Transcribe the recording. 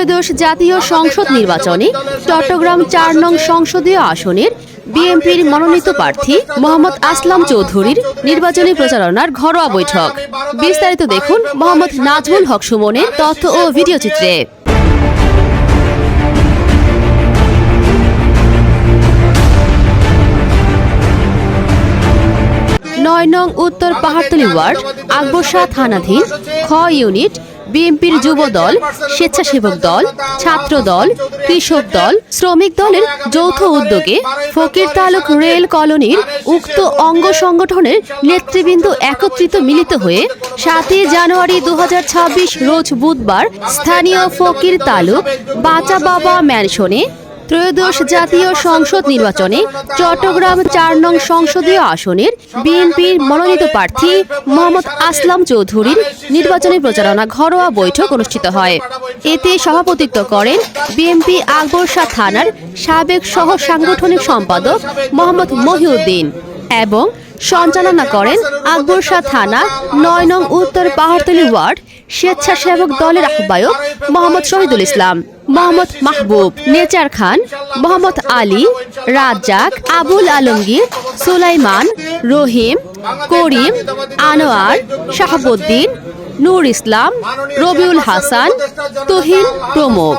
ত্রয়োদশ জাতীয় সংসদ নির্বাচনে চট্টগ্রাম ৪ নং সংসদীয় আসনের বিএনপির মনোনীত প্রার্থী মোহাম্মদ আসলাম চৌধুরীর নির্বাচনী প্রচারণার ঘরোয়া বৈঠক। বিস্তারিত দেখুন মোহাম্মদ নাজমুল হক সুমনের তথ্য ও ভিডিও চিত্রে। ৯ নং উত্তর পাহাড়তলী ওয়ার্ড আকবর শাহ থানাধীন খ ইউনিট বিএনপির যুব দল, স্বেচ্ছাসেবক দল, ছাত্র দল, কৃষক দল, শ্রমিক দলের যৌথ উদ্যোগে ফকির তালুক রেল কলোনির উক্ত অঙ্গ সংগঠনের নেতৃবৃন্দ একত্রিত মিলিত হয়ে ৭ই জানুয়ারি ২০২৬ রোজ বুধবার স্থানীয় ফকির তালুক বাচা বাবা ম্যানশনে ত্রয়োদশ জাতীয় সংসদ নির্বাচনে চট্টগ্রাম ৪ নং সংসদীয় আসনের বিএনপির মনোনীত প্রার্থী মোহাম্মদ আসলাম চৌধুরীর নির্বাচনী প্রচারণা ঘরোয়া বৈঠক অনুষ্ঠিত হয়। এতে সভাপতিত্ব করেন বিএনপি আকবর শাহ থানার সাবেক সহ সাংগঠনিক সম্পাদক মোহাম্মদ মহিউদ্দিন এবং সঞ্চালনা করেন আকবর শাহ থানা ৯ নং উত্তর পাহাড়তলী ওয়ার্ড স্বেচ্ছাসেবক দলের আহ্বায়ক মোহাম্মদ শহীদুল ইসলাম, মোহাম্মদ মাহবুব, নেচার খান, মোহাম্মদ আলী, রাজ্জাক, আবুল আলমগীর, সুলাইমান, রহিম, করিম, আনোয়ার, শাহাবুদ্দিন, নূর ইসলাম, রবিউল হাসান, তুহিন প্রমুখ।